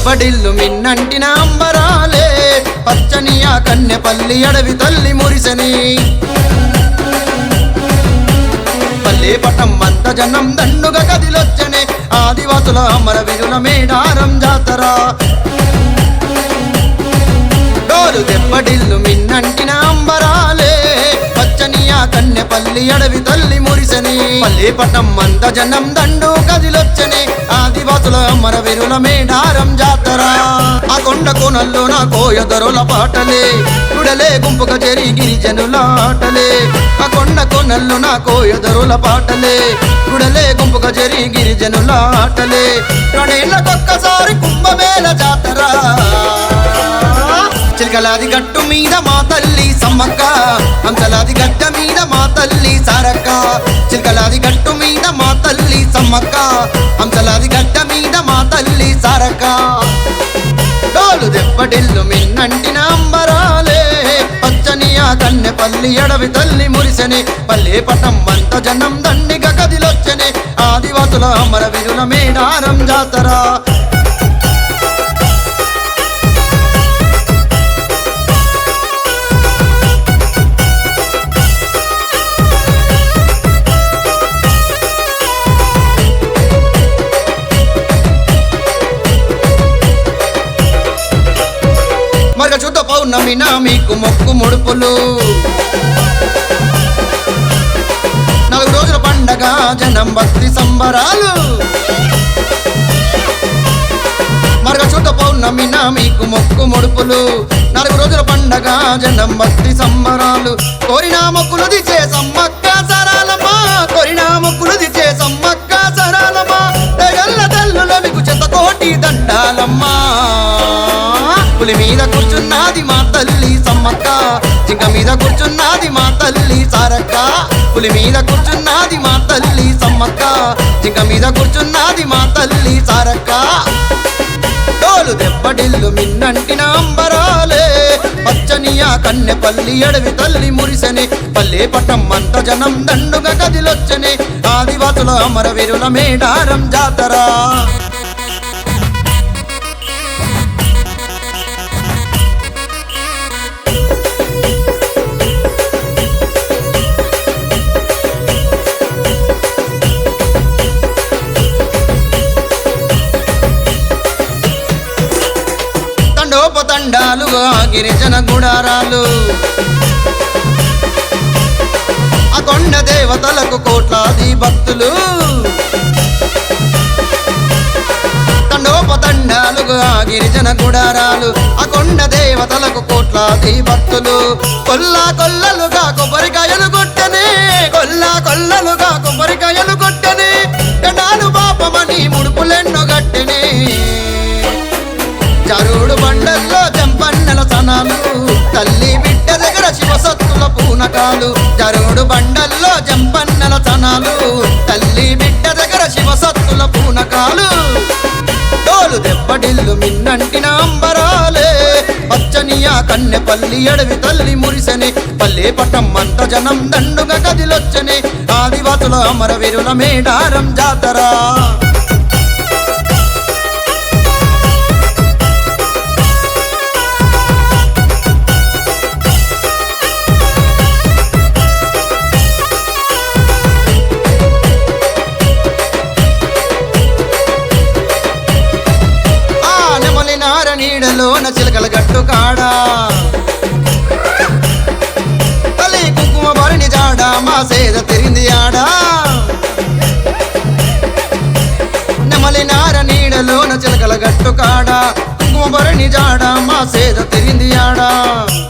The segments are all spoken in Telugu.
దెబ్బడిల్లు మిన్నంటిన అంబరాలే పచ్చని ఆ కన్నెపల్లి అడవి తల్లి మురిసెని పల్లె పటం అంత జనం దండుగా కదిలొచ్చనే ఆదివాసుల అమరవీరుల మేడారం జాతర డోలు దెబ్బడిల్లు మిన్నంటిన అంబరాలే పచ్చని ఆ కన్నెపల్లి అడవి తల్లి మురిసెని పల్లె పటం అంత జనం దండు కదిలొచ్చనే ఆదివాసుల అమరవీరుల మేడారం జాతర ఆ కొండ కోనల్లో నా కోయదరుల పాటలే గుడలే గుంపుగా చేరి గిరిజనుల ఆటలే ఆ కొండ కోనల్లో నా కోయదరుల పాటలే గుడలే గుంపుగా చేరి గిరిజనుల ఆటలే రెండేళ్లకొక్కసారి కుంభమేళ జాతర చిలకలాది గట్టు మీద మా తల్లి సమ్మక్క హంసలాది గడ్డ మీద మా తల్లి సారక్క చిలకలాది గట్టు మీద మా తల్లి సమ్మక్క హంసలాది గడ్డ మీద మా తల్లి సారక్క డోలు దెబ్బడిల్లు మిన్నంటిన అంబరాలే పచ్చని ఆ కన్నెపల్లి అడవి తల్లి మురిసెని పల్లె పటం అంత జనం దండిగా కదిలొచ్చనే ఆదివాసుల అమరవీరుల మేడారం జాతర మరగచుట్ట పౌర్ణమిన మీకు మొక్కు ముడుపులు 4 రోజుల పండగ జనం భక్తి సంబరాలు మరగచుట్ట పౌర్ణమిన మీకు మొక్కు ముడుపులు 4 రోజుల పండగ జనం భక్తి సంబరాలు కోరిన మొక్కులు దిచే సమ్మక్క సరాలమ్మా కోరిన మొక్కులు దిచే సమ్మక్క సరాలమ్మా తెగల్ల తల్లుల మీకు చెత్తకోటి దండాలమ్మా పులి మీద కూర్చున్నది మా తల్లి సమ్మక్క జింక మీద కూర్చున్నది మా తల్లి సారక్క పులి మీద కూర్చున్నది మా తల్లి సమ్మక్క జింక మీద కూర్చున్నది మా తల్లి సారక్క డోలు దెబ్బడిల్లు మిన్నంటిన అంబరాలే పచ్చని ఆ కన్నెపల్లి అడవి తల్లి మురిసెని పల్లె పటం అంత జనం దండుగా కదిలొచ్చనే ఆదివాసుల అమరవీరుల మేడారం జాతర తండాలుగా గిరిజన గుడారాలు ఆ కొండ దేవతలకు కోట్లాది భక్తులు తండోపతండాలుగా గిరిజన గుడారాలు ఆ కొండ దేవతలకు కోట్లాది భక్తులు కొల్లా కొల్లలుగా కొబ్బరికాయలు కొట్టనే కొల్లా కొల్లలుగా కొబ్బరికాయలు కొట్టనే గడాలు పాపమని ముడుపులెన్నో గట్టెనే జరుడు బండల్లో జంపన్నెల సనాలు తల్లి బిడ్డ దగ్గర శివసత్తుల పూనకాలు జరుడు బండల్లో జంపన్నెల సనాలు తల్లి బిడ్డ దగ్గర శివసత్తుల పూనకాలు డోలు దెబ్బడిల్లు మిన్నంటిన అంబరాలే పచ్చని ఆ కన్నెపల్లి అడవి తల్లి మురిసెని పల్లె పటం అంత జనం దండుగా కదిలొచ్చనే ఆదివాసుల అమరవీరుల మేడారం జాతర నీడలోన చిలకల గట్టు కాడా తల్లి కుంకుమ భరణి జాడా మా సేద తిరింది ఆడా నెమలి నార నీడలోన చిలకల గట్టు కాడా కుంకుమ భరణి జాడా మా సేద తిరింది ఆడా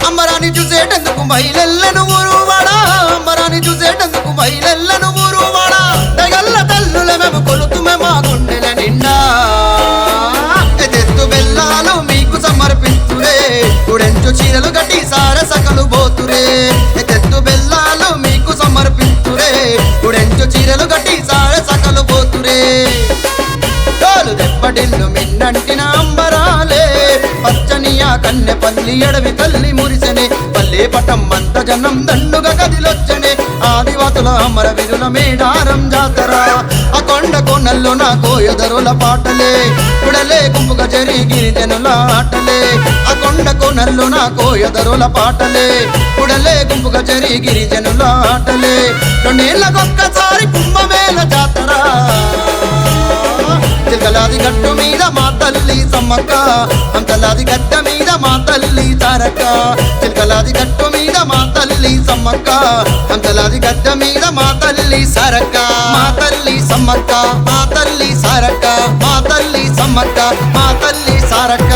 అమ్మరాని చూసేటందుకు బయలెల్లను ఊరువాడా అమ్మరాని చూసేటందుకు బయలెల్లను ఊరువాడా తెగల్ల తల్లుల మేము కొలుతుమే మా గుండెల నిండా బెల్లాలు మీకు సమర్పిస్తురే గుడెంచు చీరలు గట్టి సారసకలు పోతురే తెత్తు బెల్లాలు మీకు సమర్పిస్తురే గుడెంచు చీరలు గట్టి సారసకలు పోతురే డోలు దెబ్బడిల్లు మిన్నంటిన అంబరాలే పచ్చని ఆ కన్నెపల్లి అడవి తల్లి మురిసెని పల్లె పటం అంత జనం దండుగా కదిలొచ్చనే ఆదివాసుల అమరవీరుల మేడారం జాతర ఆ కొండ కోనల్లో నా కోయదరుల పాటలే కుడలే గుంపుగా జరిగి జనుల ఆటలే ఆ కొండ కోనల్లో నా కోయదరుల పాటలే కుడలే గుంపుగా జరిగి జనుల ఆటలే రెండేళ్ళకొక్కసారి కుంభమేళ జాతర చిలకలాది గట్టు మీద మా తల్లి సమ్మక్క అంతలాది గడ్డ మీద మా తల్లి తారక చిలకలాది గట్టు మీద మా తల్లి సమ్మక్క అంతలాది గడ్డ మీద మా తల్లి సరక మా తల్లి సమ్మక్క మా తల్లి సరక మా తల్లి సమ్మక్క మా తల్లి సారక్క